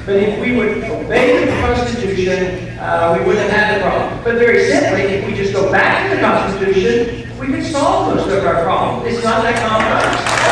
But if we would obey the Constitution, we wouldn't have had the problem. But very simply, if we just go back to the Constitution, we could solve most of our problems. It's not that complex.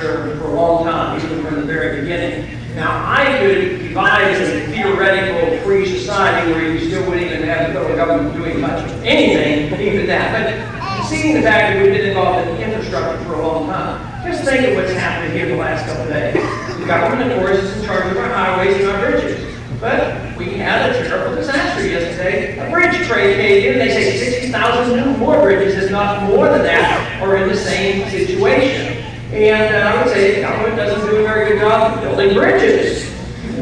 For a long time, even from the very beginning. Now, I could devise a theoretical free society where you still wouldn't even have the federal government doing much of anything, even that. But seeing the fact that we've been involved in infrastructure for a long time, just think of what's happened here the last couple of days. The government, of course, is in charge of our highways and our bridges. But we had a terrible disaster yesterday. A bridge trade came in. They say 60,000 new more bridges, if not more than that, are in the same situation. And I would say the government doesn't do a very good job of building bridges.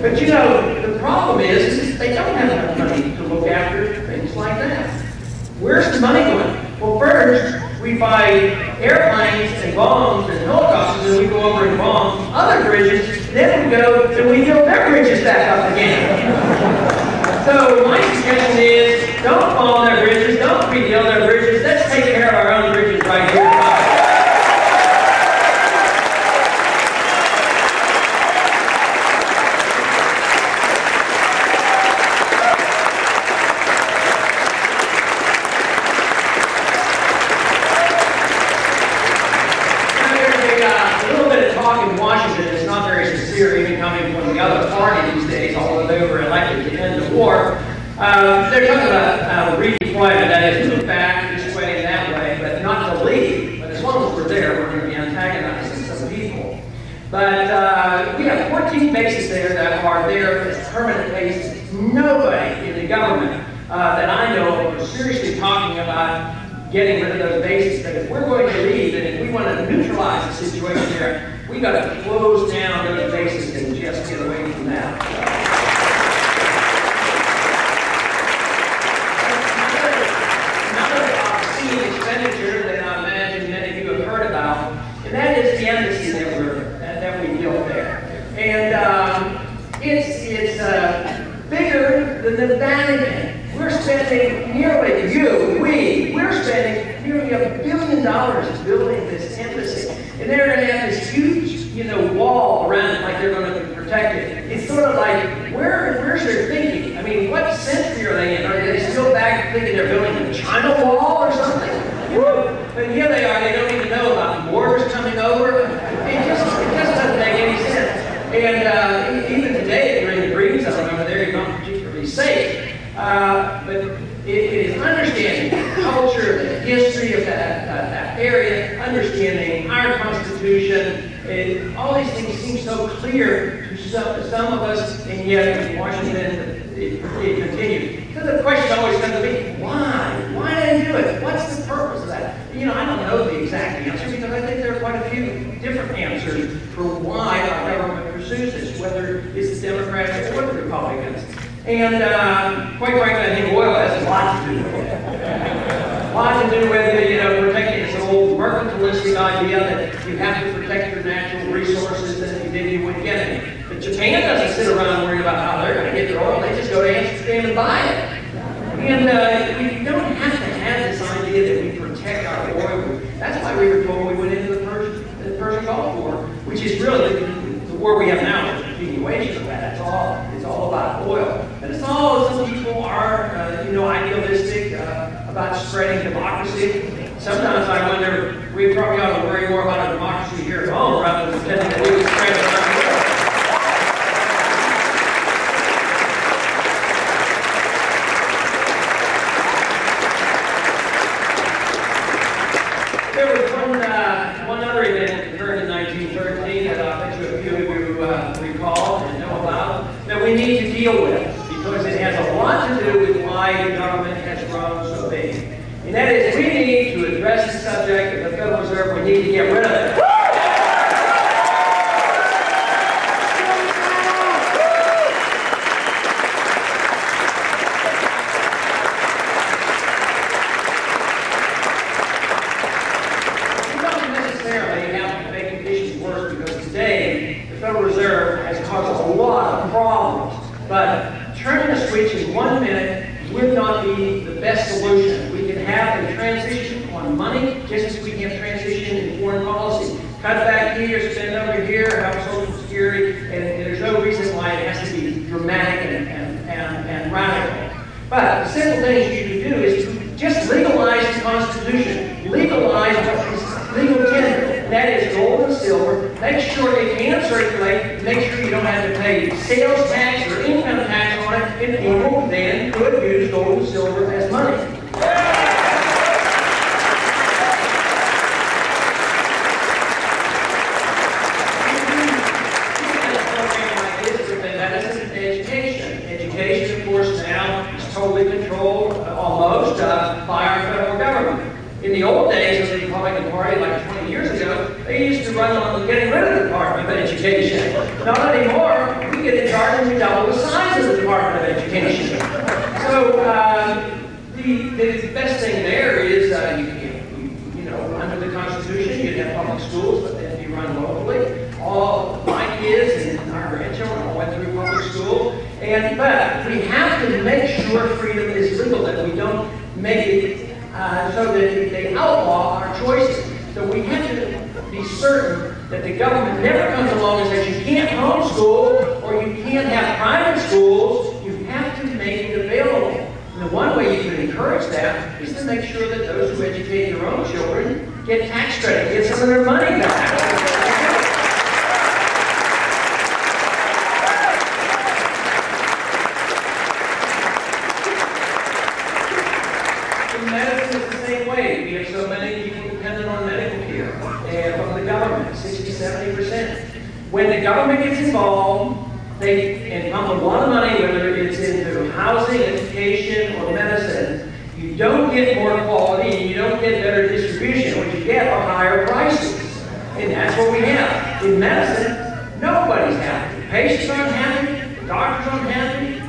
But you know, the problem is they don't have enough money to look after things like that. Where's the money going? Well, first, we buy airplanes and bombs and helicopters, and we go over and bomb other bridges. Then we go and we build their bridges back up again. So my suggestion is, don't bomb their bridges, don't rebuild their bridges. Let's take care of our own bridges right here. Even coming from the other party these days, although they were elected to end the war, they're talking about redeployment, that is, move back this way and that way, but not to leave. But as long as we're there, we're going to be antagonizing some people. But we have 14 bases there that are there as permanent bases. Nobody in the government that I know of is seriously talking about getting rid of those bases. But if we're going to leave, and if we want to neutralize the situation there, we got to close down those bases and just get away from that. Another obscene expenditure that I imagine many of you have heard about, and that is the embassy that we built there. And it's bigger than the Vatican. We're spending nearly, we're spending nearly $1 billion building this embassy. And they're going to have this huge, wall around it, like they're going to protect it. It's sort of like, where's their thinking? I mean, what century are they in? Are they still back thinking they're building a China wall or something? But here they are, they don't even know about mortars coming over. It just doesn't make any sense. And even today, during the green zone over there, you're not particularly safe. But it is understanding the culture, the history of that area, understanding our Constitution, and all these things seem so clear to some of us, and yet in Washington it continues. So the question always comes to me, why? Why did they do it? What's the purpose of that? I don't know the exact answer, because I think there are quite a few different answers for why our government pursues this, whether it's the Democrats or the Republicans. And quite frankly, I think oil has a lot to do with it. A lot to do with protecting this old mercantilistic idea that you have to protect your natural resources, and if you did, you wouldn't get any. But Japan doesn't sit around worrying about how they're going to get their oil. They just go to Amsterdam and buy it. And we don't have to have this idea that we protect our oil. That's why we were told we went into the Persian Gulf War, which is really the war we have now is a continuation of that. It's all about oil. But it's all, some people are, idealistic about spreading democracy. Sometimes I wonder, we probably ought to worry more about a democracy here at home rather than pretending that we can spread it around the world. There was one other event that occurred in 1913 that I bet you a few of you recall and know about, that we need to deal with, because it has a lot to do with why the government has grown so big. And that is, we need to address the subject of the Federal Reserve. We need to get rid of it. We don't necessarily have to make issues worse, because today the Federal Reserve has caused a lot of problems. But turning a switch in 1 minute, we're would not be the best solution. We can have a transition on money, just as we can have transition in foreign policy. Cut back here, spend over here, have Social Security, and there's no reason why it has to be dramatic and radical. But the simple things you can do is to just legalize the Constitution. Legalize what is legal tender. That is gold and silver. Make sure it can circulate. Make sure you don't have to pay sales tax or income tax on it, and people then could use gold and silver as money. Education, of course, now is totally controlled almost by our federal government. In the old days of the Republican Party, like 20 years ago, they used to run on getting rid of the Department of Education. Not anymore. We get in charge and we double the size of the Department of Education. So the best thing there is, you know, under the Constitution, you'd have public schools, but they'd be run locally. All my kids and our grandchildren all went through public school. But we have to make sure freedom is legal, that we don't make it so that they outlaw our choices. So we have to be certain that the government never comes along and says you can't homeschool or you can't have private schools. You have to make it available. And the one way you can encourage that is to make sure that those who educate their own children get tax credit, get some of their money back. Medicine is the same way. We have so many people dependent on medical care and from the government, 60–70%. When the government gets involved, they pump a lot of money, whether it's into housing, education, or medicine. You don't get more quality and you don't get better distribution. What you get are higher prices. And that's what we have. In medicine, nobody's happy. Patients aren't happy, doctors aren't happy,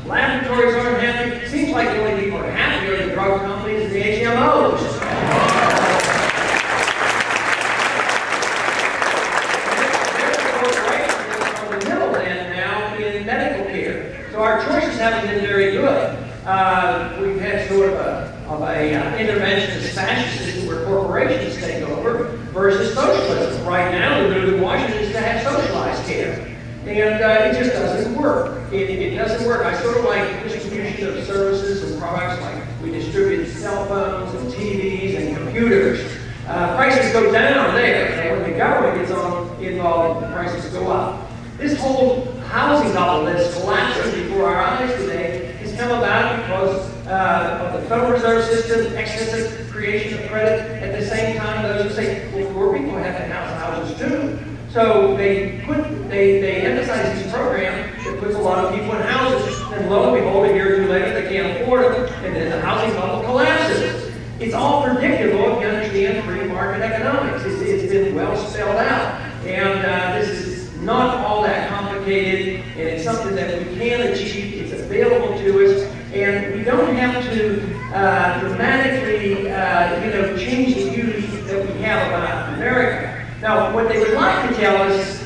laboratories aren't happy. It seems like the only people who are happy are the drug companies and the HMOs. There's on the middleman now in medical care. So our choices haven't been very good. We've had sort of a interventionist fascism where corporations take over versus socialism. Right now, the move in Washington is to have socialized care. And it just doesn't work. It doesn't work. I sort of like distribution of services and products, like we distribute cell phones and TVs and computers. Prices go down there, and when the government gets involved, the prices go up. This whole housing bubble that's collapsing before our eyes today has come about because of the Federal Reserve System, excessive creation of credit. At the same time, those who say, well, poor people have to have houses too. So they emphasize these programs that puts a lot of people in houses, and lo and behold, a year or two later, they can't afford it, and then the housing bubble collapses. It's all predictable if you understand free market economics. It's been well spelled out, and this is not all that complicated, and it's something that we can achieve. It's available to us, and we don't have to dramatically, change the views that we have about America. Now, what they would like to tell us,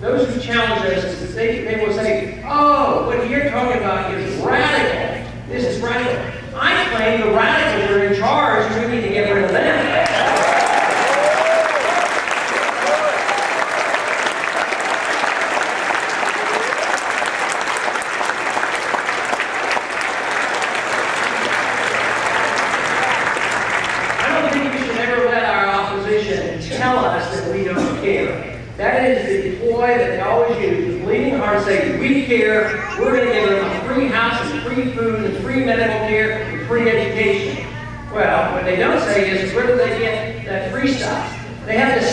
those who challenge us, is they will say, oh, what you're talking about is radical. This is radical. I claim the radicals are in charge, and we need to get rid of them. Tell us that we don't care. That is the ploy that they always use. The bleeding heart say, we care, we're going to give them a free house and free food and free medical care and free education. Well, what they don't say is, where do they get that free stuff? They have to